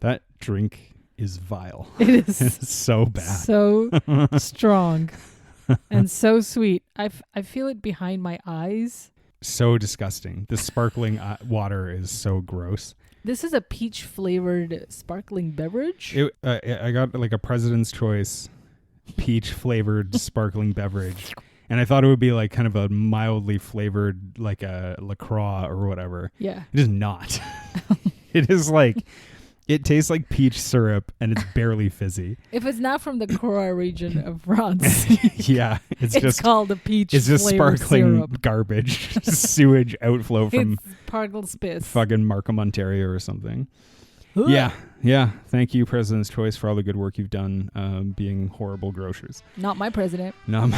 That drink is vile. It is It's so bad. so strong and so sweet. I feel it behind my eyes. So disgusting. The sparkling water is so gross. This is a peach flavored sparkling beverage. I got like a President's Choice peach flavored sparkling beverage. And I thought it would be like kind of a mildly flavored, like a LaCroix or whatever. Yeah. It is not. It is like, it tastes like peach syrup and it's barely fizzy. If it's not from the Croix region of France, Yeah. It's just called a peach It's just flavored sparkling syrup. garbage, sewage outflow from It's sparkle spiss. fucking Markham, Ontario or something. Yeah. Thank you, President's Choice, for all the good work you've done being horrible grocers. Not my president. No,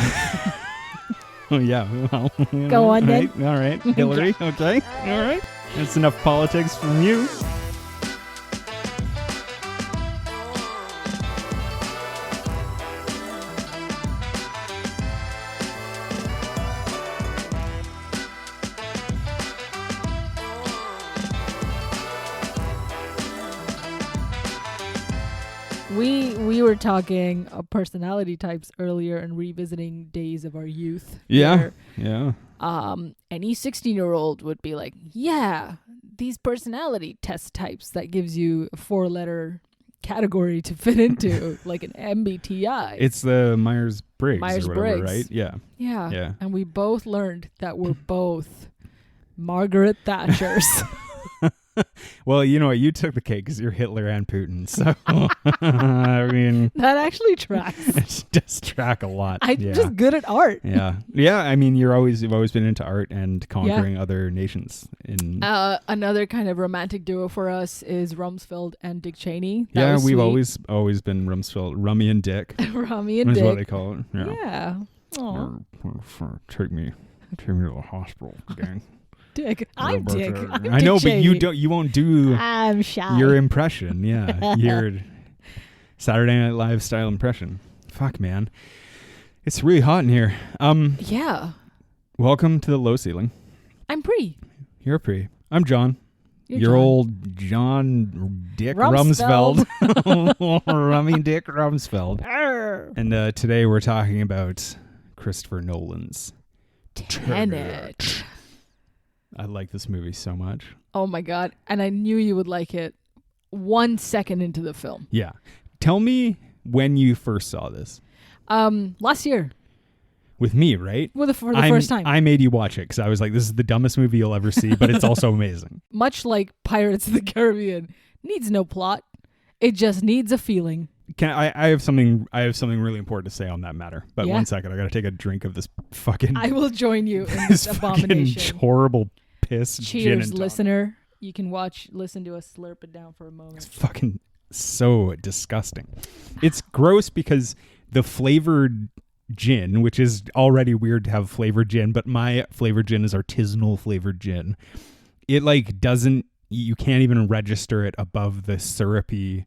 oh, yeah. Well, Go on, then. All right. Hillary. Okay. All right. That's enough politics from you. We were talking personality types earlier and revisiting days of our youth. Yeah. where, Yeah. Any 16-year-old would be like, yeah, these personality test types that gives you a 4-letter category to fit into, like an MBTI. It's the Myers-Briggs or whatever, Myers-Briggs. right? Yeah. Yeah. Yeah. And we both learned that we're both Margaret Thatchers. Well, you know what? You took the cake because you're Hitler and Putin. So, I mean, That actually tracks. it does track a lot. I'm Yeah. just good at art. Yeah. Yeah. I mean, you've always been into art and conquering other nations. Another kind of romantic duo for us is Rumsfeld and Dick Cheney. That Yeah, was we've sweet. always been Rumsfeld, Rummy and Dick. Rummy and Is Dick. what they call it. Yeah. Yeah. Aw, Take me to the hospital, gang. Dick. I'm Dick. I'm I know, Dick but Cheney. you won't do I'm shy. your impression. Yeah, your Saturday Night Live style impression. Fuck, man, it's really hot in here. Yeah. Welcome to the low ceiling. I'm Bree. You're pretty. I'm John. You're John. old John Dick Rumsfeld. Rumsfeld. Rummy Dick Rumsfeld. Arr. And today we're talking about Christopher Nolan's Tenet. I like this movie so much. Oh my God. And I knew you would like it 1 second into the film. Yeah. Tell me when you first saw this. Last year. With me, right? For the first time. I made you watch it because I was like, this is the dumbest movie you'll ever see, but it's also amazing. Much like Pirates of the Caribbean. Needs no plot. It just needs a feeling. I have something really important to say on that matter. But Yeah. 1 second, I gotta take a drink of this fucking I will join you in this this fucking abomination. horrible piss gin Cheers, and tonic. listener. You can listen to us slurp it down for a It's moment. fucking so disgusting. It's gross because the flavored gin, which is already weird to have flavored gin, but my flavored gin is artisanal flavored gin. It like doesn't, you can't even register it above the syrupy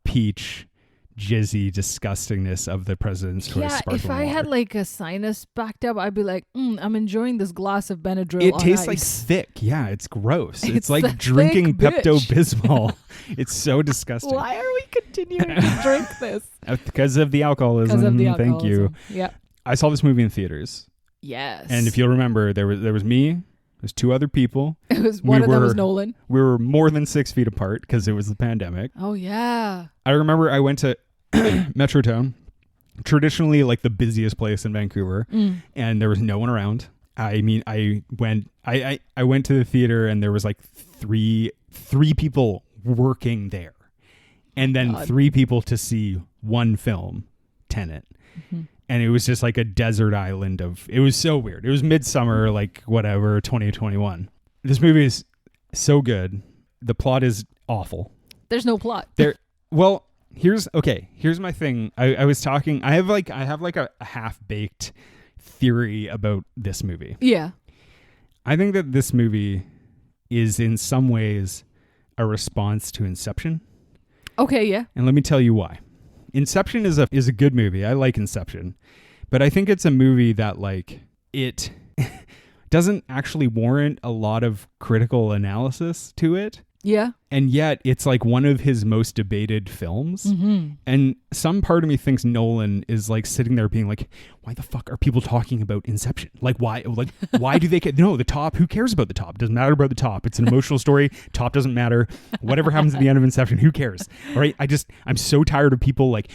peach jizzy disgustingness of the President's Choice Yeah, sparkling if I water. had like a sinus backed up, I'd be like, I'm enjoying this glass of Benadryl It on tastes like ice. thick. Yeah, it's gross. It's It's like the drinking thick bitch. Pepto-Bismol. It's so disgusting. Why are we continuing to drink this? Because of the alcoholism. Because of the Thank you. alcoholism. Yeah. I saw this movie in theaters. Yes. And if you'll remember, there was me, there's two other people. it was one of them was Nolan. We were more than 6 feet apart because it was the pandemic. Oh yeah. I remember I went to Metrotown, traditionally like the busiest place in Vancouver, and there was no one around. I mean, I went to the theater and there was like three people working there, and then God. 3 people to see one film, Tenet. Mm-hmm. And it was just like a desert island it was so weird. It was midsummer, like whatever, 2021. This movie is so good. The plot is awful. There's no plot. Well, here's my thing. I have a half-baked theory about this movie. Yeah. I think that this movie is in some ways a response to Inception. Okay, yeah. And let me tell you why. Inception is a good movie. I like Inception. But I think it's a movie that like it doesn't actually warrant a lot of critical analysis to it. Yeah. And yet it's like one of his most debated films. Mm-hmm. And some part of me thinks Nolan is like sitting there being like, why the fuck are people talking about Inception? Like, why do they care? No, the top, who cares about the top? It doesn't matter about the top. It's an emotional story. Top doesn't matter. Whatever happens at the end of Inception, who cares? All right. I'm so tired of people like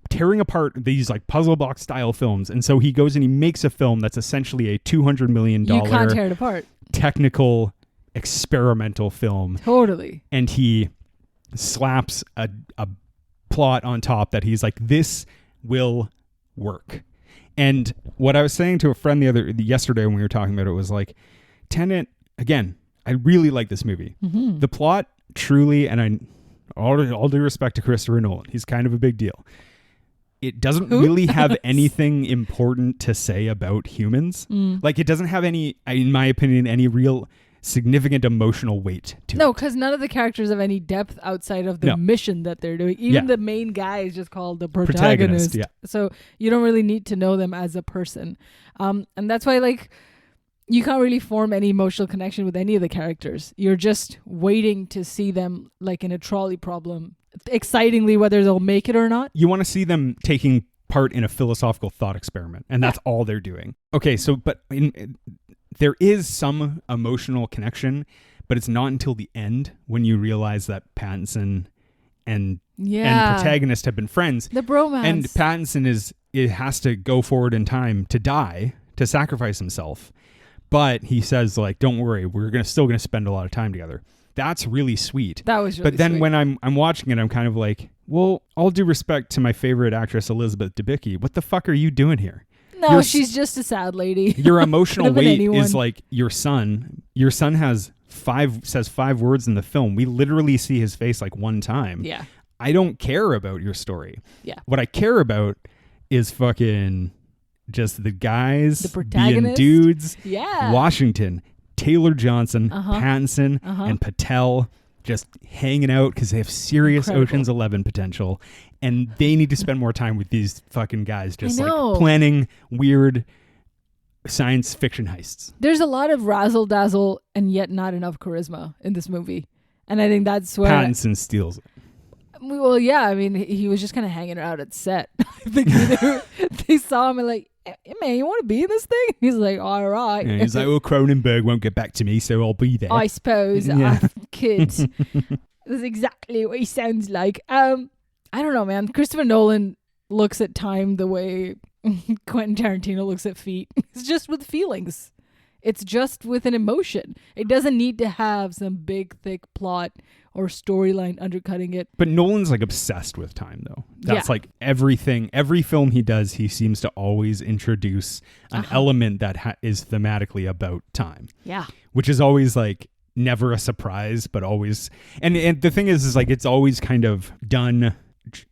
tearing apart these like puzzle box style films. And so he goes and he makes a film that's essentially a $200 million You can't tear it apart. technical experimental film. Totally. And he slaps a plot on top that he's like, this will work. And what I was saying to a friend yesterday when we were talking about it was like, Tenet, again, I really like this movie. Mm-hmm. The plot truly, and all due respect to Christopher Nolan, he's kind of a big deal. It doesn't really have anything important to say about humans. Like, it doesn't have any, in my opinion, any real significant emotional weight to it. No, because none of the characters have any depth outside of the mission that they're doing. Even the main guy is just called the protagonist. Yeah. So you don't really need to know them as a person. And that's why, like, you can't really form any emotional connection with any of the characters. You're just waiting to see them, like, in a trolley problem, excitingly, whether they'll make it or not. You want to see them taking part in a philosophical thought experiment, and that's all they're doing. Okay, so, but there is some emotional connection, but it's not until the end when you realize that Pattinson and protagonist have been friends. The bromance. And Pattinson has to go forward in time to die, to sacrifice himself. But he says, like, don't worry, we're still gonna spend a lot of time together. That's really sweet. That was really But then sweet. when I'm watching it, I'm kind of like, well, all due respect to my favorite actress, Elizabeth Debicki, what the fuck are you doing here? No, she's just a sad lady. Your emotional weight anyone. is like your son. Your son says 5 words in the film. We literally see his face like one time. Yeah. I don't care about your story. Yeah. What I care about is fucking just the guys The being protagonist. dudes. Yeah. Washington, Taylor Johnson, Pattinson, and Patel just hanging out because they have serious Incredible. Ocean's 11 potential, and they need to spend more time with these fucking guys just I know. like planning weird science fiction heists. There's a lot of razzle dazzle and yet not enough charisma in this movie, and I think that's where Pattinson steals it. Well, yeah, I mean, he was just kind of hanging out at set. I think they saw him and like, hey, man, you want to be in this thing? He's like, all right. And he's like, well, Cronenberg won't get back to me, so I'll be there. I suppose Yeah. I could. That's exactly what he sounds like. I don't know, man. Christopher Nolan looks at time the way Quentin Tarantino looks at feet. It's just with feelings. It's just with an emotion. It doesn't need to have some big, thick plot or storyline undercutting it. But Nolan's like obsessed with time, though. That's Yeah. like everything. Every film he does, he seems to always introduce an element that is thematically about time. Yeah. Which is always like never a surprise, but always. And the thing is like it's always kind of done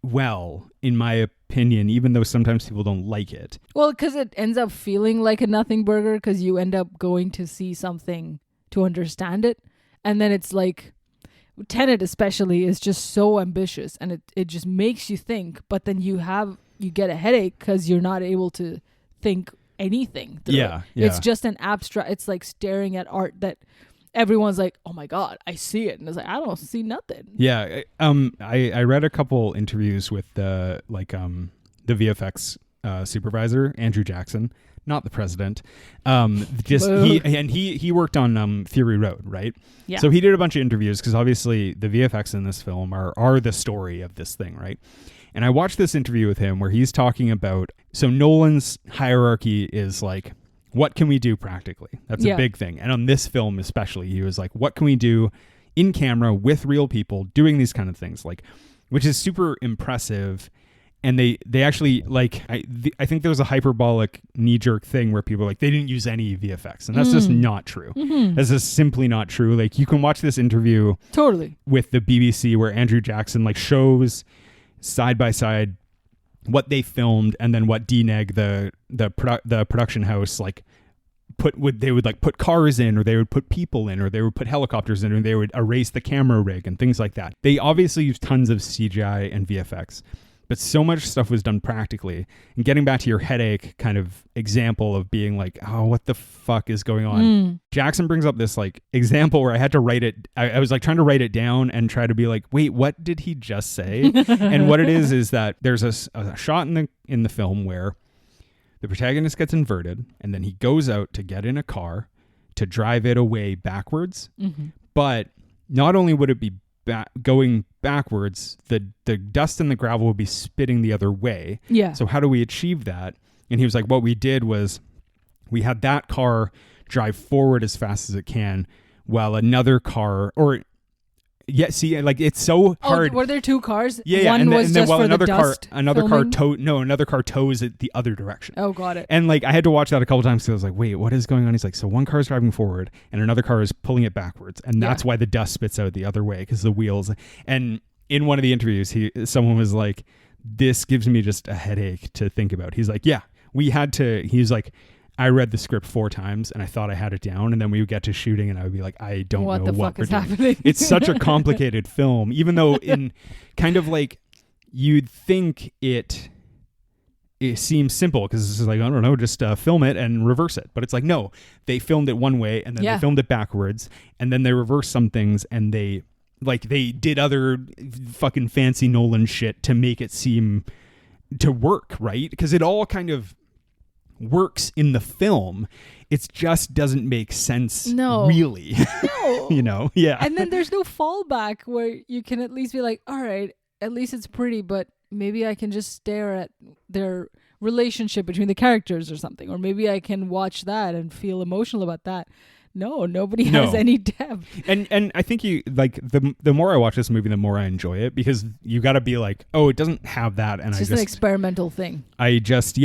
well, in my opinion, even though sometimes people don't like it. Well, because it ends up feeling like a nothing burger because you end up going to see something to understand it. And then it's like, Tenet especially is just so ambitious and it just makes you think, but then you get a headache because you're not able to think anything through Yeah, it. yeah. It's just an abstract, it's like staring at art that everyone's like, oh my God, I see it. And it's like, I don't see nothing. Yeah. I read a couple interviews with the VFX supervisor, Andrew Jackson, not the president. He worked on Fury Road, right? Yeah. So he did a bunch of interviews because obviously the VFX in this film are the story of this thing, right? And I watched this interview with him where he's talking about, so Nolan's hierarchy is like, what can we do practically? That's a big thing. And on this film especially, he was like, what can we do in camera with real people doing these kind of things? Like, which is super impressive. And they actually, like, I think there was a hyperbolic knee-jerk thing where people are like, they didn't use any VFX. And that's just not true. Mm-hmm. That's just simply not true. Like, you can watch this interview Totally. with the BBC where Andrew Jackson, like, shows side by side what they filmed and then what DNEG, the production house, like, they would like put cars in, or they would put people in, or they would put helicopters in, or they would erase the camera rig and things like that. They obviously use tons of CGI and VFX. but so much stuff was done practically. And getting back to your headache kind of example of being like, oh, what the fuck is going on? Jackson brings up this like example where I had to write it. I was like trying to write it down and try to be like, wait, what did he just say? And what it is that there's a shot in the film where the protagonist gets inverted and then he goes out to get in a car to drive it away backwards. But not only would it be going backwards, the dust and the gravel would be spitting the other way. Yeah. So how do we achieve that? And he was like, what we did was we had that car drive forward as fast as it can while another car like it's so hard. Were there two cars? Yeah. One was just for the dust another filming? car tows it the other direction. Oh, got it. And like I had to watch that a couple times because I was like, wait, what is going on? He's like, so one car is driving forward and another car is pulling it backwards, and that's why the dust spits out the other way, because the wheels. And in one of the interviews, someone was like, this gives me just a headache to think about. He's like, yeah, he's like, I read the script 4 times and I thought I had it down, and then we would get to shooting and I would be like, I don't know what we're doing. Happening? It's such a complicated film, even though in kind of like you'd think it seems simple because it's like, I don't know, just film it and reverse it. But it's like, no, they filmed it one way and then they filmed it backwards, and then they reversed some things, and they did other fucking fancy Nolan shit to make it seem to work, right? Because it all kind of works in the film. It just doesn't make sense really. No. You know? Yeah. And then there's no fallback where you can at least be like, all right, at least it's pretty, but maybe I can just stare at their relationship between the characters or something. Or maybe I can watch that and feel emotional about that. No, nobody has any depth. And I think you like the more I watch this movie, the more I enjoy it, because you got to be like, oh, it doesn't have that, and it's just an experimental thing. I just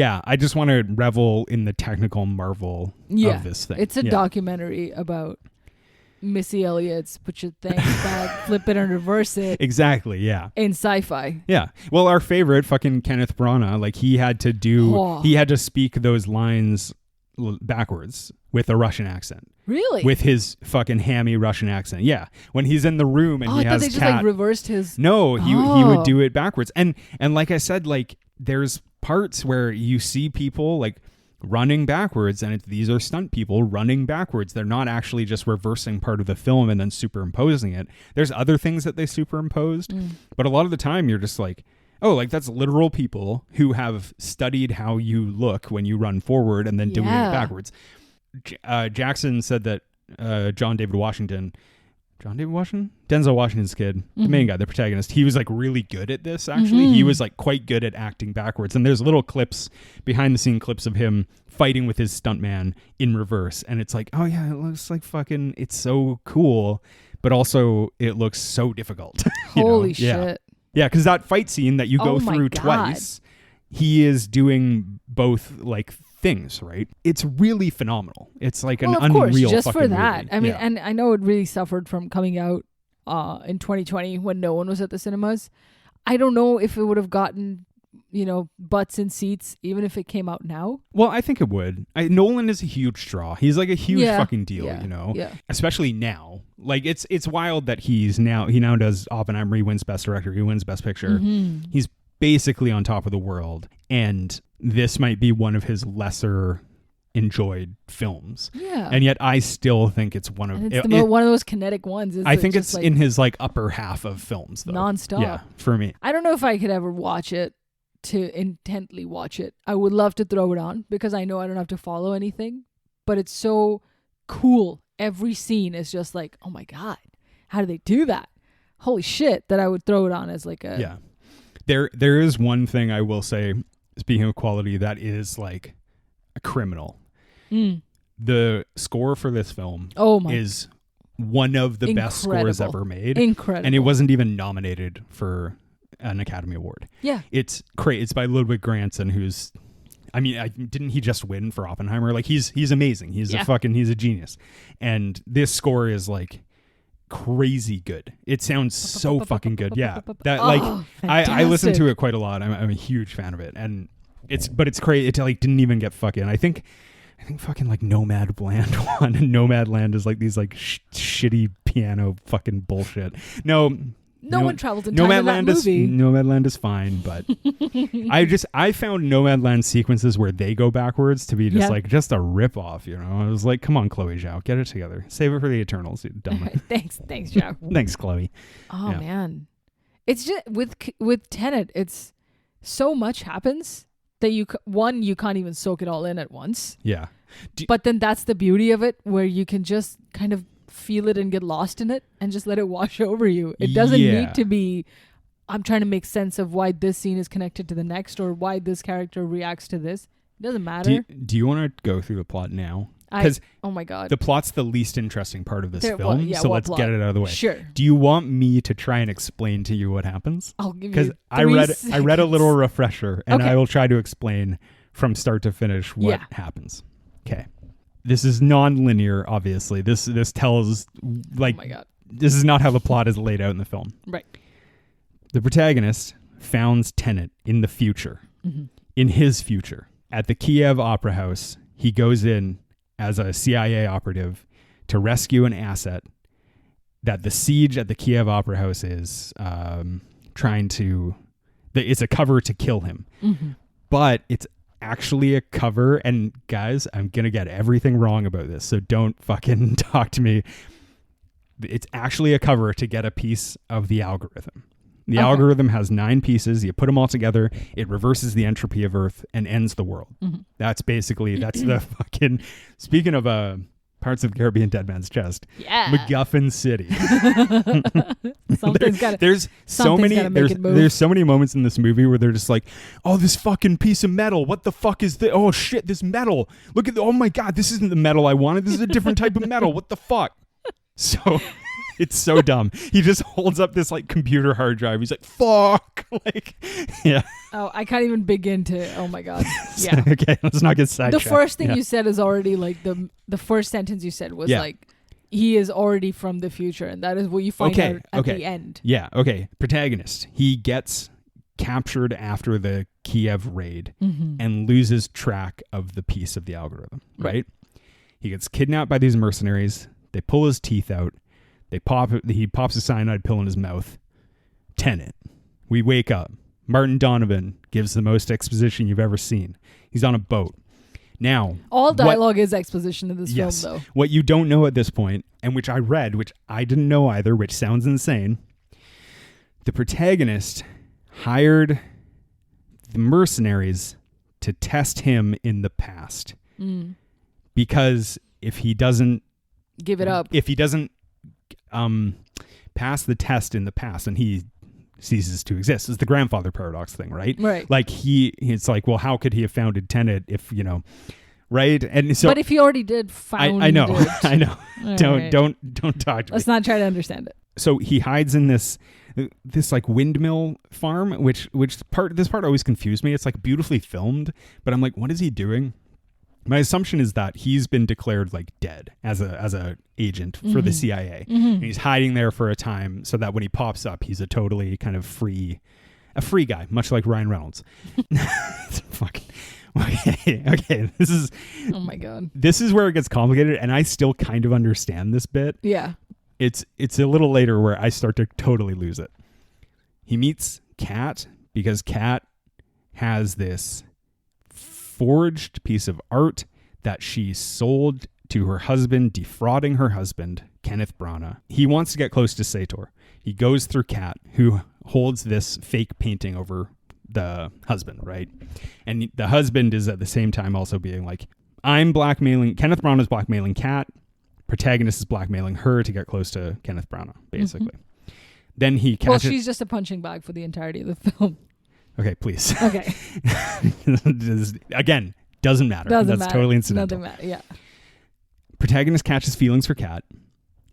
want to revel in the technical marvel of this thing. It's a documentary about Missy Elliott's put your thing back, flip it and reverse it. Exactly, yeah. In sci-fi. Yeah. Well, our favorite fucking Kenneth Branagh, like he had to speak those lines backwards with a Russian accent. Really? With his fucking hammy Russian accent. Yeah. When he's in the room and he has I thought they just like reversed his... No, he would do it backwards. And like I said, like there's parts where you see people like running backwards, and these are stunt people running backwards. They're not actually just reversing part of the film and then superimposing it. There's other things that they superimposed, but a lot of the time you're just like, oh, like that's literal people who have studied how you look when you run forward and then doing it backwards. Jackson said that Denzel Washington's kid, the main guy, the protagonist, he was like really good at this, actually. He was like quite good at acting backwards. And there's little clips, behind the scene clips of him fighting with his stuntman in reverse. And it's like, oh yeah, it looks like fucking, it's so cool, but also it looks so difficult. Holy shit. Yeah, because that fight scene that you go through twice, he is doing both like things, right? It's really phenomenal. It's like an unreal just fucking for that. movie. I mean, and I know it really suffered from coming out in 2020 when no one was at the cinemas. I don't know if it would have gotten, butts in seats even if it came out now. Well, I think it would. Nolan is a huge draw. He's like a huge fucking deal, Yeah. Especially now. Like it's wild that he now does Oppenheimer. He wins Best Director. He wins Best Picture. He's basically on top of the world, and this might be one of his lesser enjoyed films. Yeah. And yet I still think it's one of one of those kinetic ones. I think it's like in his like upper half of films though. Nonstop. Yeah, for me. I don't know if I could ever watch it to intently watch it. I would love to throw it on because I know I don't have to follow anything, but it's so cool. Every scene is just like, oh my God, how do they do that? Holy shit, that I would throw it on as like a... Yeah. There is one thing I will say, speaking of quality, that is like a criminal. The score for this film is one of the best scores ever made. Incredible. And it wasn't even nominated for an Academy Award. Yeah. It's great. It's by Ludwig Göransson, who's... I mean, didn't he just win for Oppenheimer? Like he's amazing. He's a genius. And this score is like crazy good. It sounds so fucking good. Yeah. That like I listen to it quite a lot. I'm a huge fan of it. And it's crazy. It like didn't even get fucking, I think fucking like Nomadland won. And Nomadland is like these like shitty piano fucking bullshit. No, No one travels in time in that movie. Nomadland is fine, but I found Nomadland sequences where they go backwards to be just a ripoff. I was like, come on, Chloe Zhao, get it together. Save it for the Eternals. You dumb. Thanks, Zhao. Thanks, Chloe. Oh man, it's just with Tenet, it's so much happens that you can't even soak it all in at once. Yeah, but then that's the beauty of it, where you can just kind of feel it and get lost in it and just let it wash over you. It doesn't need to be, I'm trying to make sense of why this scene is connected to the next or why this character reacts to this. It doesn't matter. Do you want to go through the plot now? Oh my God. The plot's the least interesting part of this film, so let's get it out of the way. Sure. Do you want me to try and explain to you what happens? I'll give you 3 Because I read a little refresher, and Okay. I will try to explain from start to finish what happens. Okay. This is non-linear, obviously. This tells, like, oh my God. This is not how the plot is laid out in the film. Right. The protagonist founds Tenet in the future, in his future. At the Kiev Opera House, he goes in as a CIA operative to rescue an asset that the siege at the Kiev Opera House is trying to... It's a cover to kill him. But it's actually a cover, and guys, I'm gonna get everything wrong about this, so don't fucking talk to me. It's actually a cover to get a piece of the algorithm. The algorithm has 9 pieces. You put them all together, it reverses the entropy of Earth and ends the world. That's the fucking, speaking of Parts of the Caribbean, Dead Man's Chest. Yeah. MacGuffin City. There's so many moments in this movie where they're just like, oh, this fucking piece of metal. What the fuck is this? Oh shit, this metal. Look at oh my God, this isn't the metal I wanted. This is a different type of metal. What the fuck? So it's so dumb. He just holds up this like computer hard drive. He's like, fuck. Like, yeah. Oh, I can't even begin to. Oh my God. Yeah. Okay, let's not get sidetracked. The first thing you said is already like the first sentence you said was like, he is already from the future, and that is what you find out at the end. Yeah. Okay. Protagonist. He gets captured after the Kiev raid and loses track of the piece of the algorithm. Right. He gets kidnapped by these mercenaries. They pull his teeth out. He pops a cyanide pill in his mouth. Tenet. We wake up. Martin Donovan gives the most exposition you've ever seen. He's on a boat. Now, all dialogue is exposition in this film, though. What you don't know at this point, and which I read, which I didn't know either, which sounds insane, the protagonist hired the mercenaries to test him in the past. Because if he doesn't give it up, if he doesn't pass the test in the past, and he ceases to exist. It's the grandfather paradox thing, right? Like it's like, well, how could he have founded Tenet if, right? And so, but if he already did found I know. All Don't talk to me. Let's not try to understand it. So he hides in this like windmill farm, which this part always confused me. It's like beautifully filmed, but I'm like, what is he doing? My assumption is that he's been declared like dead as a agent for the CIA. And he's hiding there for a time so that when he pops up, he's a totally kind of free guy, much like Ryan Reynolds. Fucking okay. This is, oh my God. This is where it gets complicated, and I still kind of understand this bit. Yeah. It's a little later where I start to totally lose it. He meets Kat because Kat has this forged piece of art that she sold to her husband, defrauding her husband, Kenneth Branagh. He wants to get close to Sator. He goes through Kat, who holds this fake painting over the husband, right? And the husband is at the same time also being like, Kenneth Branagh is blackmailing Kat. Protagonist is blackmailing her to get close to Kenneth Branagh, basically. Then he catches... Well, she's just a punching bag for the entirety of the film. Okay, please. Okay. Again, doesn't matter. That's totally incidental. Doesn't matter, yeah. Protagonist catches feelings for Kat,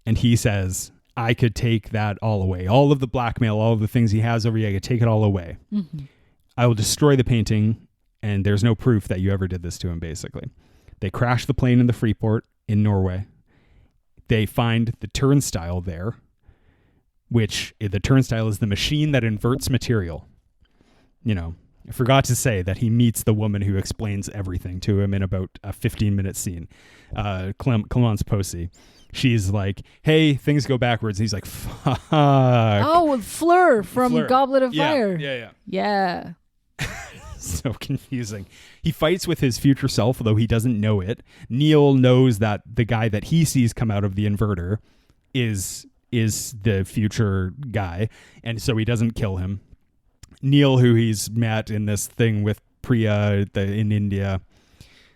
and he says, I could take that all away. All of the blackmail, all of the things he has over you, I could take it all away. I will destroy the painting, and there's no proof that you ever did this to him, basically. They crash the plane in the Freeport in Norway. They find the turnstile there, which the turnstile is the machine that inverts material. I forgot to say that he meets the woman who explains everything to him in about a 15-minute scene, Clemence Posey. she's like, hey, things go backwards. He's like, fuck. Oh, with Fleur from Fleur. Goblet of Fire. Yeah. Yeah. So confusing. He fights with his future self, although he doesn't know it. Neil knows that the guy that he sees come out of the inverter is the future guy, and so he doesn't kill him. Neil, who he's met in this thing with Priya in India.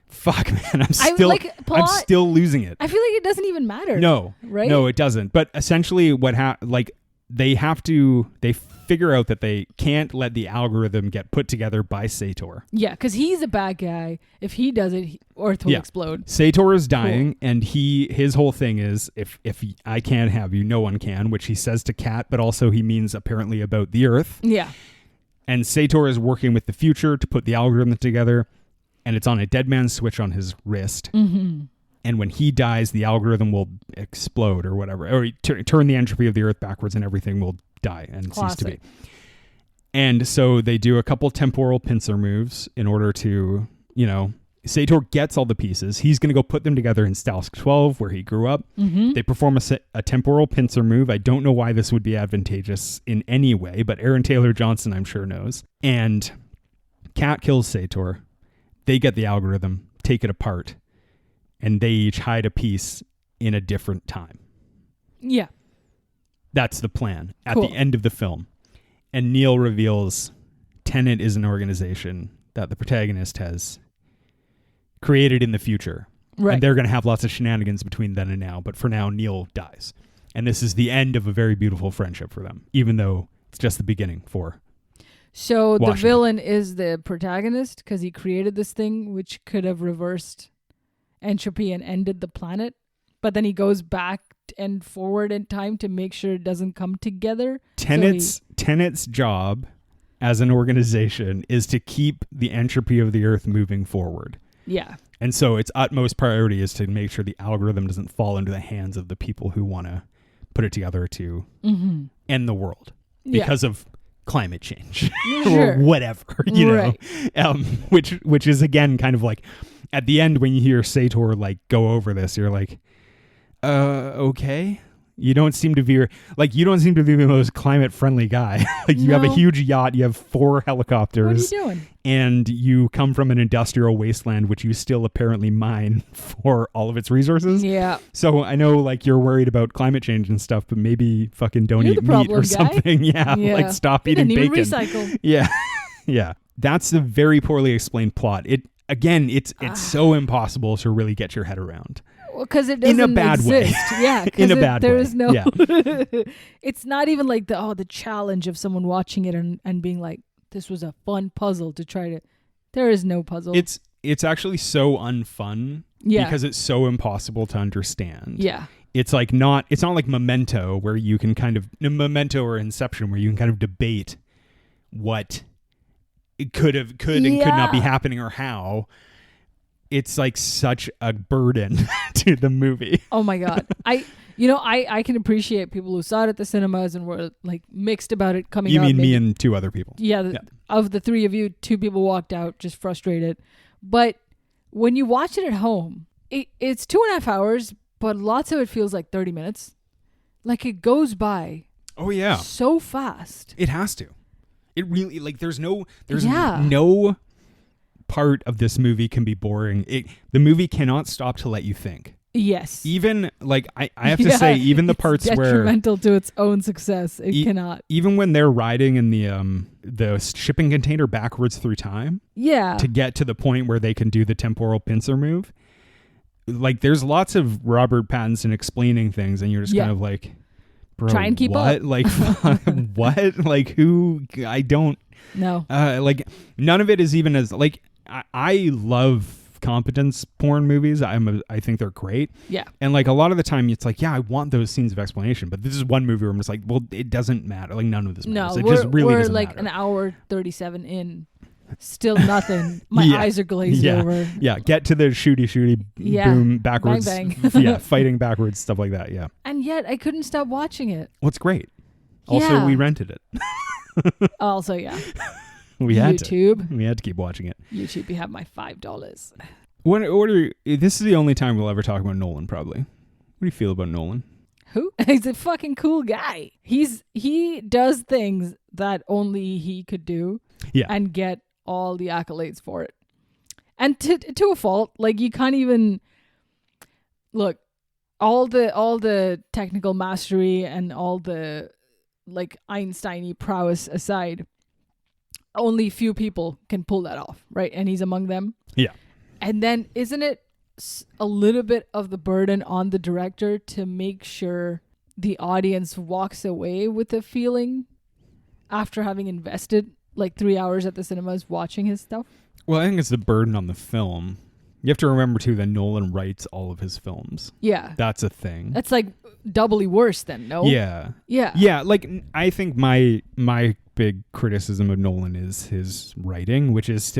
Fuck, man, I'm still losing it. I feel like it doesn't even matter. No, right? No, it doesn't. But essentially, they figure out that they can't let the algorithm get put together by Sator. Yeah, because he's a bad guy. If he does it, Earth will explode. Sator is dying, and his whole thing is, if I can't have you, no one can, which he says to Kat, but also he means apparently about the Earth. Yeah. And Sator is working with the future to put the algorithm together, and it's on a dead man's switch on his wrist. Mm-hmm. And when he dies, the algorithm will explode or whatever, or turn the entropy of the Earth backwards, and everything will die and cease to be. And so they do a couple temporal pincer moves in order to, Sator gets all the pieces. He's going to go put them together in Stalsk 12, where he grew up. Mm-hmm. They perform a temporal pincer move. I don't know why this would be advantageous in any way, but Aaron Taylor Johnson, I'm sure, knows. And Kat kills Sator. They get the algorithm, take it apart, and they each hide a piece in a different time. Yeah. That's the plan at the end of the film. And Neil reveals Tenet is an organization that the protagonist has created in the future. Right. And they're going to have lots of shenanigans between then and now. But for now, Neil dies. And this is the end of a very beautiful friendship for them, even though it's just the beginning for So Washington. The villain is the protagonist because he created this thing which could have reversed entropy and ended the planet. But then he goes back and forward in time to make sure it doesn't come together. Tenet's job as an organization is to keep the entropy of the Earth moving forward. Yeah. And so its utmost priority is to make sure the algorithm doesn't fall into the hands of the people who want to put it together to end the world because of climate change or whatever, know, which is again kind of like at the end when you hear Sator like go over this, you're like, okay. You don't seem to be the most climate friendly guy. You have a huge yacht, you have 4 helicopters. What are you doing? And you come from an industrial wasteland, which you still apparently mine for all of its resources. Yeah. So I know you're worried about climate change and stuff, but maybe fucking don't eat meat or something. Yeah. Like stop eating bacon. Recycle. Yeah. Yeah. That's a very poorly explained plot. It's so impossible to really get your head around. Because it doesn't in a bad exist. way. Yeah, in a bad there way. is no. Yeah. It's not even like the challenge of someone watching it and being like, this was a fun puzzle to try to. There is no puzzle. It's actually so unfun because it's so impossible to understand. Yeah. It's not like Memento where you can kind of Memento or Inception where you can kind of debate what it could and could not be happening or how. It's like such a burden to the movie. Oh my God. I can appreciate people who saw it at the cinemas and were like mixed about it coming out. You mean me and 2 other people? Yeah. Of the 3 of you, 2 people walked out just frustrated. But when you watch it at home, it's 2.5 hours, but lots of it feels like 30 minutes. Like it goes by. Oh yeah. So fast. It has to. It really there's no part of this movie can be boring. The movie cannot stop to let you think. Yes. Even I have to say, even the parts where detrimental to its own success, it cannot. Even when they're riding in the shipping container backwards through time, to get to the point where they can do the temporal pincer move, there's lots of Robert Pattinson explaining things, and you're just kind of like, bro, try and keep up. Like what? Who? I don't. No. None of it is even as I love competence porn movies. I think they're great. Yeah. And a lot of the time it's I want those scenes of explanation, but this is one movie where I'm just like, well, it doesn't matter. None of this matters. No, it just really doesn't matter. An hour 37 in, still nothing. My eyes are glazed over. Yeah. Get to the shooty boom backwards. Bang. Yeah. Fighting backwards, stuff like that. Yeah. And yet I couldn't stop watching it. Well, it's great. Also, we rented it. Also, yeah. We had YouTube. We had to keep watching it. YouTube, you have my $5. This is the only time we'll ever talk about Nolan, probably. do you feel about Nolan? Who? He's a fucking cool guy. He does things that only he could do. Yeah. And get all the accolades for it. And to a fault, like you can't even look all the technical mastery and all the like Einstein-y prowess aside, only few people can pull that off, right? And he's among them. Yeah. And then isn't it a little bit of the burden on the director to make sure the audience walks away with a feeling after having invested like 3 hours at the cinemas watching his stuff? Well, I think it's the burden on the film. You have to remember, too, that Nolan writes all of his films. Yeah. That's a thing. That's like doubly worse then, no? Yeah. Yeah. Yeah, like I think my big criticism of Nolan is his writing, which is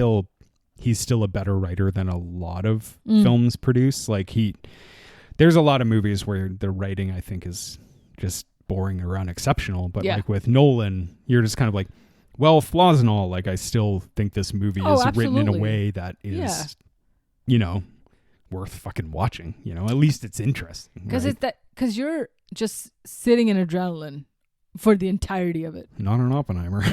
he's still a better writer than a lot of films produce. Like there's a lot of movies where the writing I think is just boring or unexceptional, but like with Nolan, you're just kind of like, well, flaws and all, like I still think this movie is written in a way that is, worth fucking watching. At least it's interesting. Because you're just sitting in adrenaline for the entirety of it. Not an Oppenheimer.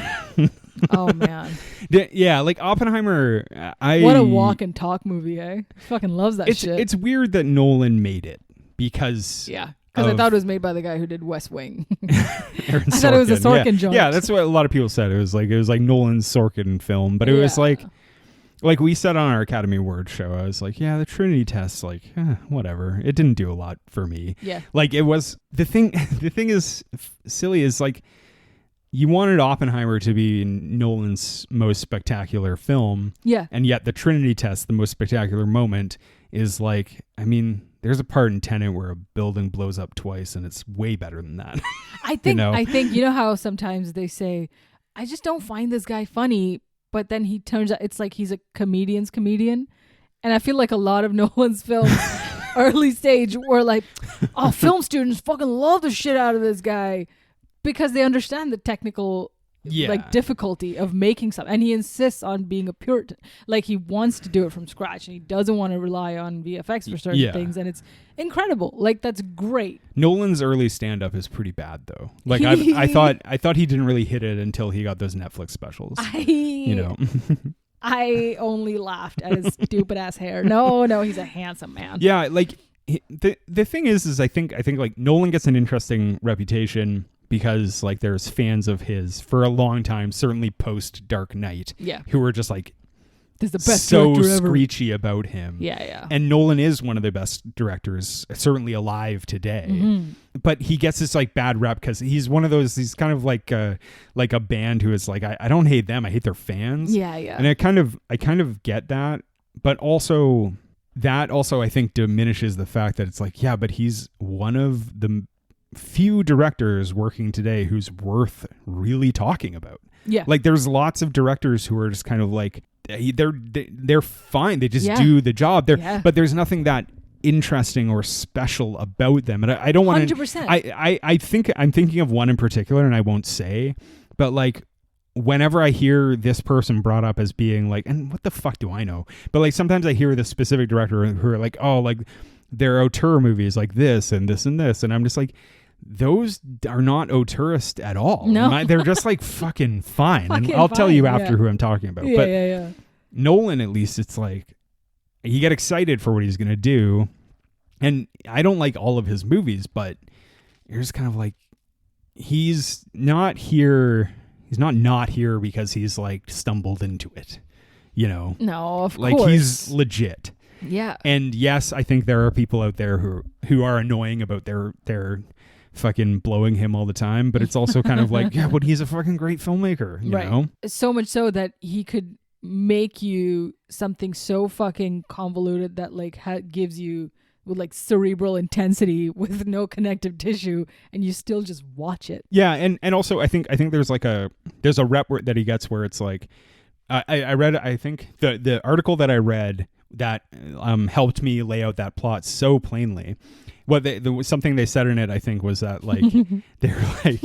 Oh man. Yeah, like Oppenheimer. What a walk and talk movie, eh? Fucking loves that shit. It's weird that Nolan made it because because I thought it was made by the guy who did West Wing. I thought it was a Sorkin joint. Yeah, that's what a lot of people said. It was like Nolan's Sorkin film, but it was like we said on our Academy Awards show. I was like, yeah, the Trinity test, like whatever. It didn't do a lot for me. Yeah, like it was the thing. The thing is silly is like you wanted Oppenheimer to be Nolan's most spectacular film. Yeah, and yet the Trinity test, the most spectacular moment, is like, I mean, there's a part in Tenet where a building blows up twice, and it's way better than that. I think you know how sometimes they say, I just don't find this guy funny, but then he turns out it's like he's a comedian's comedian. And I feel like a lot of Nolan's films early stage were like, oh, film students fucking love the shit out of this guy because they understand the technical like difficulty of making something, and he insists on being a Puritan. Like he wants to do it from scratch, and he doesn't want to rely on VFX for certain things, and it's incredible. Like that's great. Nolan's early stand-up is pretty bad, though. Like I thought he didn't really hit it until he got those Netflix specials. I only laughed at his stupid ass hair. No, he's a handsome man. Yeah, like the thing is I think like Nolan gets an interesting reputation because like there's fans of his for a long time, certainly post Dark Knight, who were just like, this is the best so director ever. Screechy about him. Yeah. And Nolan is one of the best directors, certainly alive today. Mm-hmm. But he gets this like bad rep because he's one of those. He's kind of like a band who is like, I don't hate them, I hate their fans. Yeah. And I kind of get that, but also I think diminishes the fact that it's like, yeah, but he's one of the few directors working today who's worth really talking about. Yeah. Like there's lots of directors who are just kind of like, they're fine. They just do the job. But there's nothing that interesting or special about them. And I don't want to, 100%. I think I'm thinking of one in particular, and I won't say, but like whenever I hear this person brought up as being like, and what the fuck do I know? But like sometimes I hear this specific director who are like, oh, like their auteur movies like this and this and this. And I'm just like, those are not auteurist at all. No. They're just like fucking fine. And I'll tell you after who I'm talking about. Yeah. Nolan, at least, it's like you get excited for what he's going to do. And I don't like all of his movies, but you're just kind of like, he's not here. He's not here because he's like stumbled into it, No, of like course. he's legit. Yeah. And yes, I think there are people out there who are annoying about their fucking blowing him all the time, but it's also kind of like, yeah, but he's a fucking great filmmaker, you know? So much so that he could make you something so fucking convoluted that like gives you with like cerebral intensity with no connective tissue, and you still just watch it. Yeah, and also I think there's a rep that he gets where it's like, I read, I think the article that I read that helped me lay out that plot so plainly. Something they said in it, I think, was that like they're like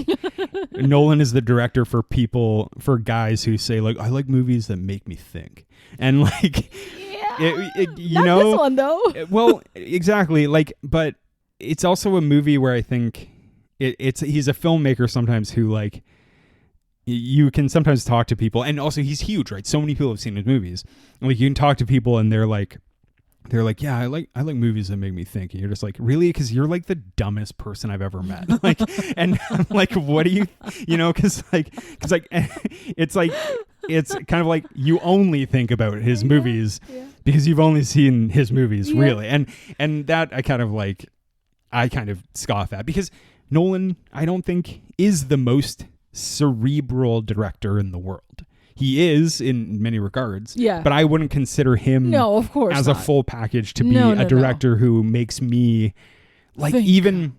Nolan is the director for guys who say like, I like movies that make me think, and like not this one though. Well, exactly, like, but it's also a movie where I think he's a filmmaker sometimes who like you can sometimes talk to people, and also he's huge, right? So many people have seen his movies. Like you can talk to people and they're like, yeah, I like movies that make me think. And you're just like, really? Because you're like the dumbest person I've ever met. Like, and I'm like, what do you because it's like it's kind of like you only think about his movies because you've only seen his movies, really. And that I kind of scoff at, because Nolan, I don't think, is the most cerebral director in the world. He is in many regards, but I wouldn't consider him of course as not. a full package to be a director who makes me like even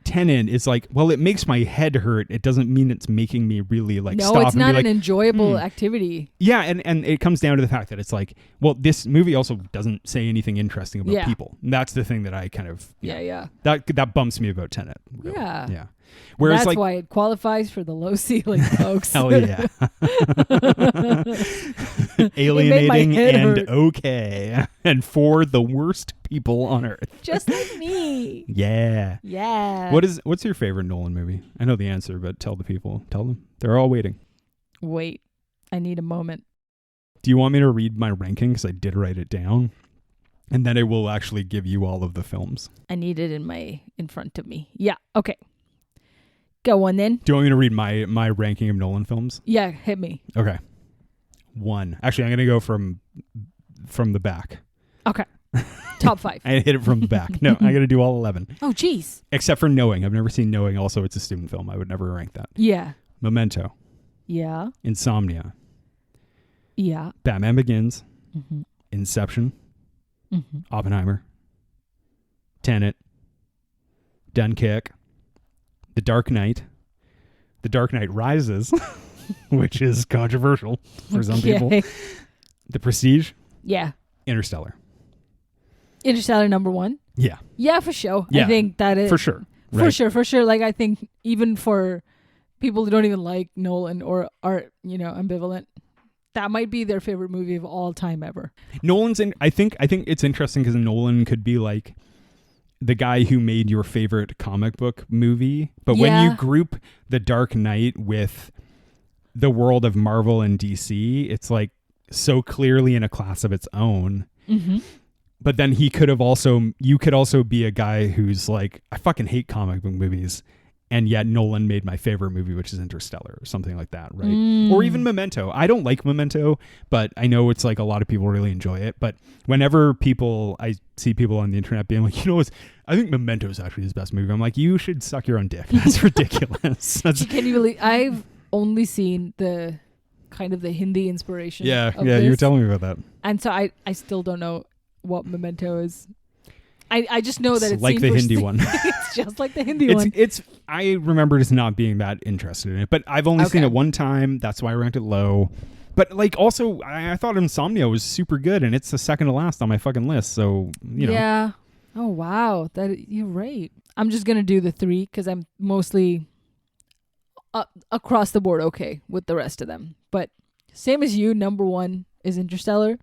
Tenet is like, well, it makes my head hurt. It doesn't mean it's making me really like stop. No, it's not and be an like, enjoyable activity. Yeah, and it comes down to the fact that it's like, well, this movie also doesn't say anything interesting about people. And that's the thing that I kind of that bumps me about Tenet. Really. Yeah. Whereas that's like, why it qualifies for the low ceiling, folks. Hell yeah. Alienating and hurt. Okay. And for the worst people on earth. Just like me. Yeah. Yeah. What's your favorite Nolan movie? I know the answer, but tell the people. Tell them. They're all waiting. Wait. I need a moment. Do you want me to read my ranking? Because I did write it down. And then I will actually give you all of the films. I need it in front of me. Yeah. Okay. Go on then. Do you want me to read my ranking of Nolan films? Yeah, hit me. Okay. 1. Actually, I'm going to go from the back. Okay. Top 5. I hit it from the back. No, I'm going to do all 11. Oh, geez. Except for Knowing. I've never seen Knowing. Also, it's a student film. I would never rank that. Yeah. Memento. Yeah. Insomnia. Yeah. Batman Begins. Mm-hmm. Inception. Mm-hmm. Oppenheimer. Tenet. Dunkirk. The Dark Knight. The Dark Knight Rises, which is controversial for some people. The Prestige. Yeah. Interstellar. Interstellar number 1. Yeah. Yeah, for sure. Yeah, I think that is for sure. Right? For sure. Like, I think even for people who don't even like Nolan or are, ambivalent, that might be their favorite movie of all time ever. Nolan's I think it's interesting because Nolan could be like the guy who made your favorite comic book movie, but when you group The Dark Knight with the world of Marvel and DC, it's like so clearly in a class of its own. Mm-hmm. But then you could also be a guy who's like, I fucking hate comic book movies, and yet Nolan made my favorite movie, which is Interstellar or something like that, right? Or even Memento. I don't like Memento, but I know it's like a lot of people really enjoy it. But whenever I see people on the internet being like, I think Memento is actually his best movie, I'm like, you should suck your own dick. That's ridiculous. Can you believe I've only seen the kind of the Hindi inspiration. Yeah, you were telling me about that. And so I still don't know what Memento is. I just know that it's like the Hindi one. It's just like the Hindi one. I remember just not being that interested in it, but I've only seen it one time. That's why I ranked it low. But like, also, I thought Insomnia was super good, and it's the second to last on my fucking list. So Yeah. Oh wow, you're right. I'm just gonna do the 3 because I'm mostly across the board okay with the rest of them. But same as you, number 1 is Interstellar.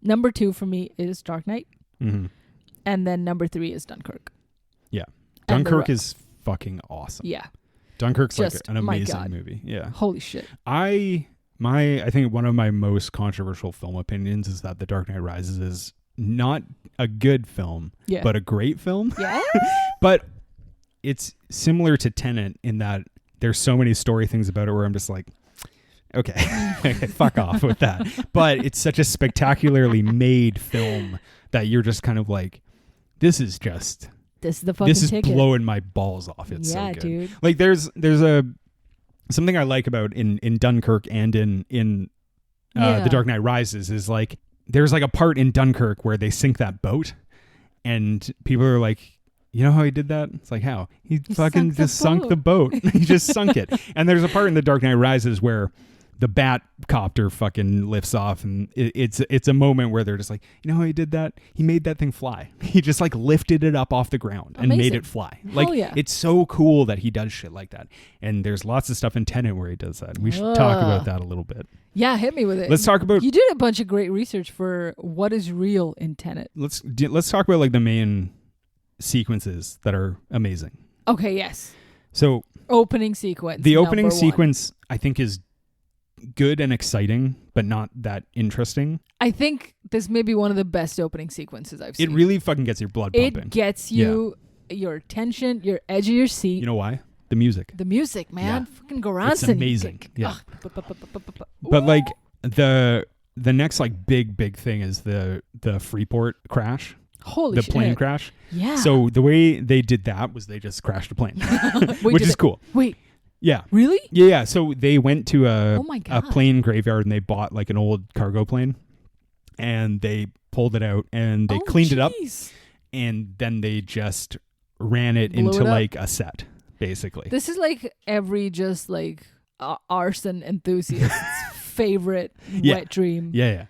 Number 2 for me is Dark Knight. Mm-hmm. And then number 3 is Dunkirk. Yeah. Dunkirk is fucking awesome. Yeah. Dunkirk's just, like an amazing movie. Yeah. Holy shit. I think one of my most controversial film opinions is that The Dark Knight Rises is not a good film, but a great film. Yeah. But it's similar to Tenet in that there's so many story things about it where I'm just like, okay, fuck off with that. But it's such a spectacularly made film that you're just kind of like, this is the fucking ticket. Blowing my balls off. It's so good. Dude. Like there's something I like about in Dunkirk and in The Dark Knight Rises is like there's like a part in Dunkirk where they sink that boat and people are like, you know how he did that? It's like, how? He fucking just sunk the boat. He just sunk it. And there's a part in The Dark Knight Rises where the bat copter fucking lifts off, and it's a moment where they're just like, you know how he did that? He made that thing fly. He just like lifted it up off the ground and made it fly. Like, it's so cool that he does shit like that. And there's lots of stuff in Tenet where he does that. We should talk about that a little bit. Yeah, hit me with it. Let's talk about. You did a bunch of great research for what is real in Tenet. Let's talk about like the main sequences that are amazing. Okay, yes. So Opening sequence. the opening number one. sequence, I think, is good and exciting, but not that interesting. I think this may be one of the best opening sequences I've seen. It really fucking gets your blood pumping. It gets you your attention, your edge of your seat. You know why? The music. The music, man. Yeah. Fucking Goranson. It's amazing. Yeah. Ugh. But like the next like big thing is the Freeport crash. Holy the shit. plane crash. Yeah. So the way they did that was they just crashed a plane, Wait, which is cool. Wait, Yeah. really? Yeah. So they went to Oh my a God. plane graveyard and they bought like an old cargo plane and they pulled it out and they cleaned it up and then they just ran it Blew into it up. like a set, basically. This is like every just like arson enthusiast's favorite wet dream. Yeah.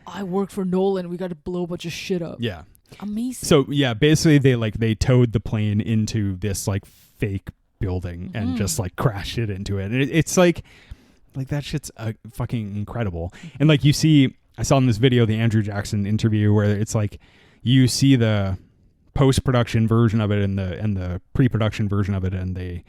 I worked for Nolan. We got to blow a bunch of shit up. Yeah. Amazing. So yeah, basically they towed the plane into this like fake building and just like crashed it into it. And it's like that shit's fucking incredible. And like you see, I saw in this video the Andrew Jackson interview where it's like you see the post-production version of it and the pre-production version of it, and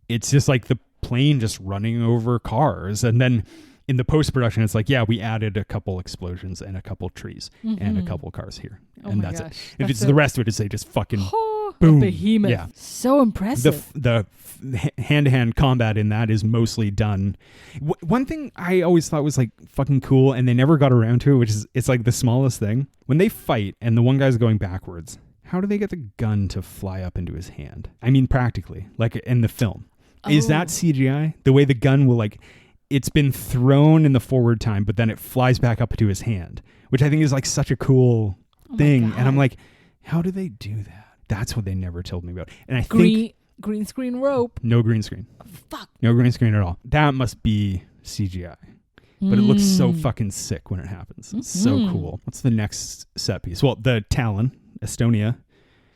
it's just like the plane just running over cars, and then in the post-production it's like, yeah, we added a couple explosions and a couple trees and a couple cars here, and that's it. If it's the rest of it is they just fucking boom. A behemoth. Yeah. So impressive. The hand-to-hand combat in that is mostly done. One thing I always thought was like fucking cool, and they never got around to it, which is it's like the smallest thing. When they fight and the one guy's going backwards, how do they get the gun to fly up into his hand? I mean, practically, like in the film. Is that CGI? The way the gun will like, it's been thrown in the forward time, but then it flies back up to his hand, which I think is like such a cool thing. And I'm like, how do they do that? That's what they never told me about. And I think green screen rope. no green screen. Fuck. No green screen at all. That must be CGI. But it looks so fucking sick when it happens. It's so cool. What's the next set piece? Well, the Talon, Estonia,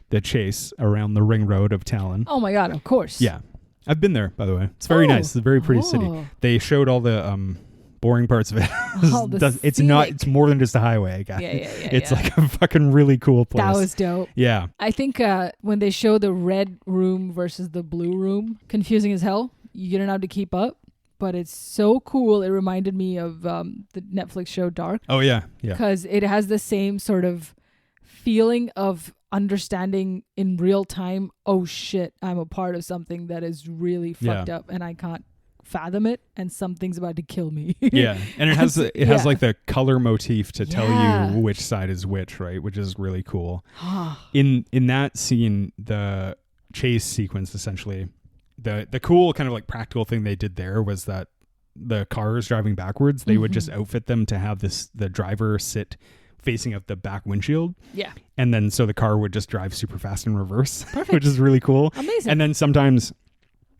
the chase around the ring road of Talon. Oh my God, of course. Yeah. I've been there, by the way. It's very nice. It's a very pretty city. They showed all the boring parts of it. It's more than just a highway, I guess. Yeah. It's like a fucking really cool place. That was dope. Yeah. I think when they show the red room versus the blue room, confusing as hell. You don't have to keep up, but it's so cool. It reminded me of the Netflix show Dark. Oh, yeah. Yeah. Because it has the same sort of feeling of understanding in real time, oh shit, I'm a part of something that is really fucked up and I can't fathom it, and something's about to kill me. Yeah. And it has like the color motif to tell you which side is which, right? Which is really cool. In that scene, the chase sequence, essentially, the cool kind of like practical thing they did there was that the cars driving backwards, they would just outfit them to have the driver sit facing out the back windshield. Yeah. And then so the car would just drive super fast in reverse, which is really cool. Amazing. And then sometimes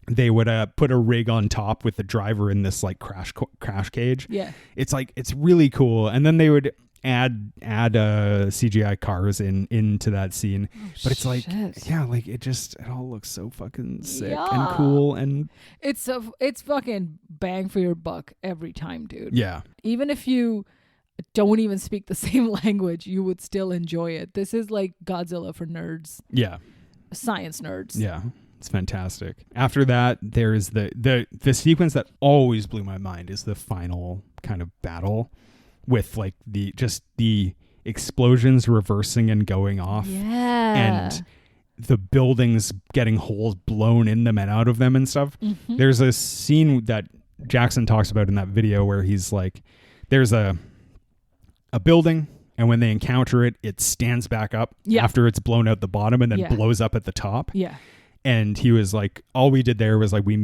they would put a rig on top with the driver in this like crash cage. Yeah. It's like, it's really cool. And then they would add CGI cars into that scene. But it's like, yeah, like it all looks so fucking sick and cool. And it's fucking bang for your buck every time, dude. Yeah. Even if you don't even speak the same language, you would still enjoy it. This is like Godzilla for nerds. Yeah. Science nerds. Yeah. It's fantastic. After that, there's the sequence that always blew my mind is the final kind of battle with like the explosions reversing and going off. Yeah. And the buildings getting holes blown in them and out of them and stuff. There's a scene that Jackson talks about in that video where he's like, there's a building, and when they encounter it, it stands back up after it's blown out the bottom and then blows up at the top. Yeah. And he was like, all we did there was like, we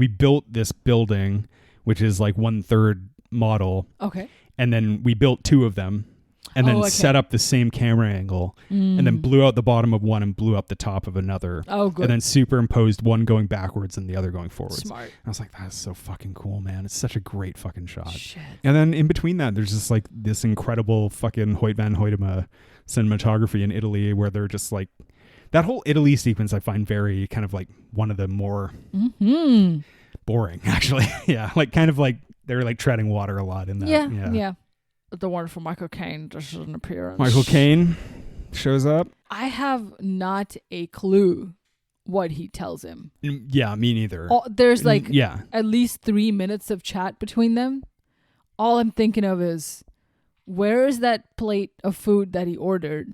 built this building, which is like 1/3 model. Okay. And then we built 2 of them and then set up the same camera angle and then blew out the bottom of one and blew up the top of another. Oh, good. And then superimposed one going backwards and the other going forwards. Smart. I was like, that's so fucking cool, man. It's such a great fucking shot. Shit. And then in between that, there's just like this incredible fucking Hoyt van Hoytema cinematography in Italy where they're just like, that whole Italy sequence I find very kind of like one of the more boring, actually. Yeah. Like kind of like they're like treading water a lot in that. Yeah. The wonderful Michael Caine just an appearance. Michael Caine. shows up. I have not a clue what he tells him. Yeah, me neither. There's like yeah. at least 3 minutes of chat between them. All I'm thinking of is, where is that plate of food that he ordered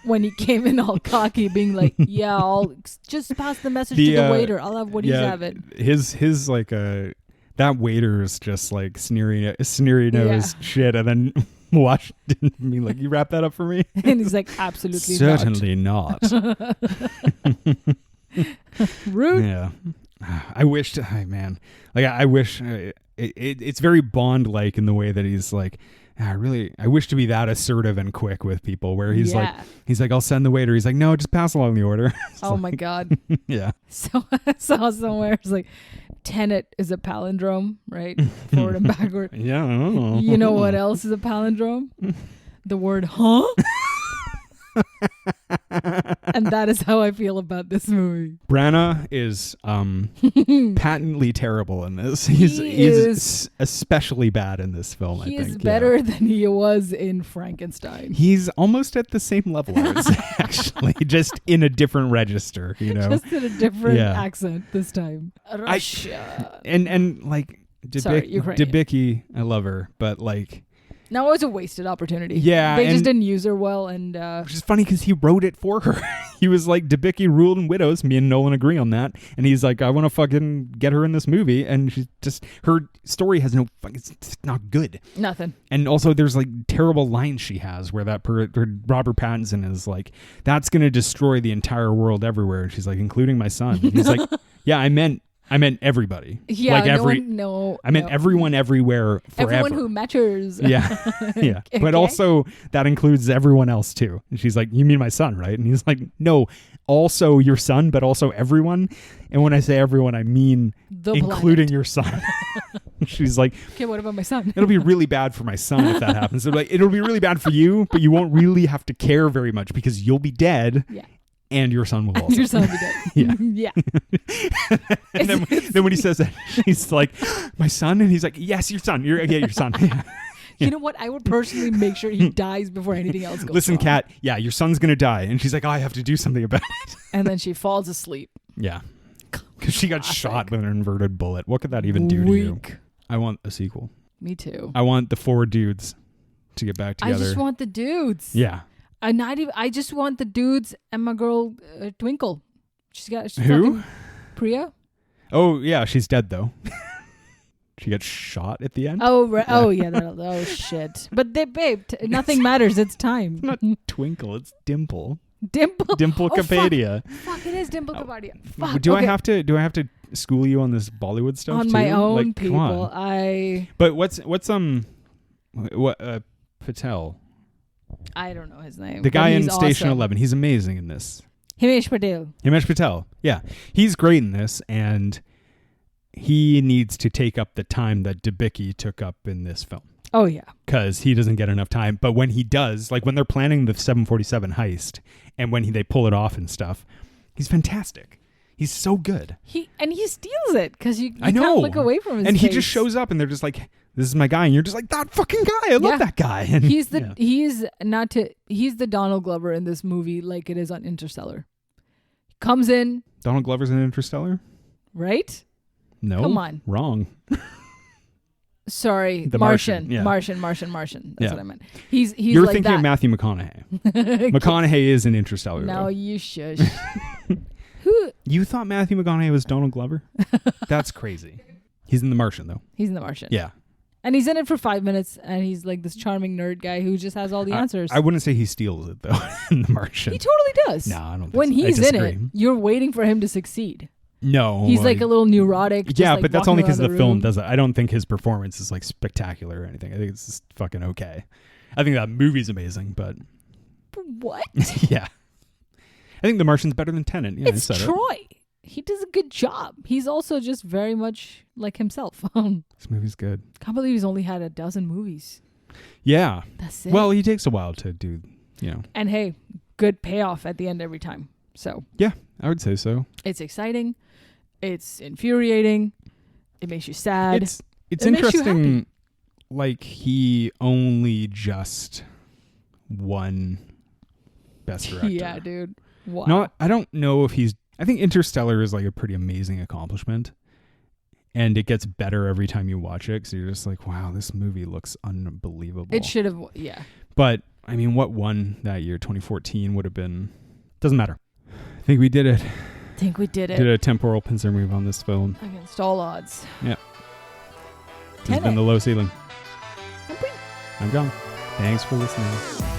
when he came in all cocky, being like, yeah, I'll just pass the message to the waiter. I'll have what he's having. His like that waiter is just like sneering nose shit, and then watched me like, you wrap that up for me? And he's like, absolutely certainly not. Rude. Yeah. I wish it's very Bond-like in the way that he's like, I wish to be that assertive and quick with people, where he's like, I'll send the waiter. He's like, no, just pass along the order. Oh my God. Yeah. So I saw somewhere, it's like, Tenet is a palindrome, right? Forward and backward. Yeah. I don't know. You know what else is a palindrome? The word, huh? And that is how I feel about this movie. Branagh is patently terrible in this. He's especially bad in this film, I think. He is better than he was in Frankenstein. He's almost at the same level, I would say, actually. Just in a different register, you know? Just in a different accent this time. Russia. And like, Ukrainian. Debicki, I love her, but like... No, it was a wasted opportunity. Yeah. They just didn't use her well. And which is funny because he wrote it for her. He was like, Debicki ruled in widows. Me and Nolan agree on that. And he's like, I want to fucking get her in this movie. And she's just, her story has it's not good. Nothing. And also there's like terrible lines she has where Robert Pattinson is like, that's going to destroy the entire world everywhere. And she's like, including my son. And he's like, yeah, I meant everybody. Yeah, like I meant everyone everywhere forever. Everyone who matters. Yeah. Yeah. Okay. But also that includes everyone else too. And she's like, you mean my son, right? And he's like, no, also your son, but also everyone. And when I say everyone, I mean including your son. She's like, okay, what about my son? It'll be really bad for my son if that happens. So like, it'll be really bad for you, but you won't really have to care very much because you'll be dead. Yeah. And your son will also. Your son will be dead. Yeah. Yeah. And then when he says that, she's like, my son? And he's like, yes, your son. Your son. Yeah. You know what? I would personally make sure he dies before anything else goes Listen, wrong. Kat, yeah, your son's going to die. And she's like, oh, I have to do something about it. And then she falls asleep. Yeah. Because she got shot with an inverted bullet. What could that even do to you? I want a sequel. Me too. I want the 4 dudes to get back together. I just want the dudes. Yeah. I just want the dudes and my girl Twinkle. She's who? Priya. Oh yeah, she's dead though. She gets shot at the end. Oh right. Oh yeah. Oh shit. But nothing matters. It's time. It's not Twinkle. It's Dimple. Dimple. Dimple Kapadia. Fuck, it is Dimple Kapadia. Fuck. Do I have to school you on this Bollywood stuff on too? my own like, people? But what's Patel? I don't know his name. The guy in Station awesome. 11. He's amazing in this. Himesh Patel. Yeah. He's great in this, and he needs to take up the time that Debicki took up in this film. Oh, yeah. Because he doesn't get enough time. But when he does, like when they're planning the 747 heist, and when they pull it off and stuff, he's fantastic. He's so good. He steals it because you can't look away from his and face. He just shows up, and they're just like, this is my guy, and you're just like, that fucking guy. I love that guy. And he's the Donald Glover in this movie, like it is on Interstellar. Comes in. Donald Glover's in Interstellar, right? No, come on, wrong. Sorry, the Martian. Yeah. Martian. That's what I meant. He's You're like thinking that. of Matthew McConaughey. McConaughey is in Interstellar. No, though. you shush. You thought Matthew McConaughey was Donald Glover? That's crazy. He's in The Martian, though. He's in The Martian. Yeah. And he's in it for 5 minutes, and he's like this charming nerd guy who just has all the answers. I wouldn't say he steals it, though, in The Martian. He totally does. No, I don't think when so. he's in it, you're waiting for him to succeed. No. He's like a little neurotic. Yeah, like but that's only because the film does it. I don't think his performance is like spectacular or anything. I think it's just fucking okay. I think that movie's amazing, but... What? Yeah. I think The Martian's better than Tenet. Yeah, it's Troy. He does a good job. He's also just very much like himself. This movie's good. Can't believe he's only had 12 movies. Yeah. That's it. Well, he takes a while to do, And hey, good payoff at the end every time. So. Yeah, I would say so. It's exciting. It's infuriating. It makes you sad. It's interesting. Like he only just won Best Director. Yeah, dude. Wow. No, I don't know if I think Interstellar is like a pretty amazing accomplishment. And it gets better every time you watch it because you're just like, wow, this movie looks unbelievable. It should have, yeah. But, I mean, what won that year? 2014 would have been... Doesn't matter. I think we did it. Did a temporal pincer move on this film. Against all odds. Yeah. This has been The Low Ceiling. I'm gone. Thanks for listening.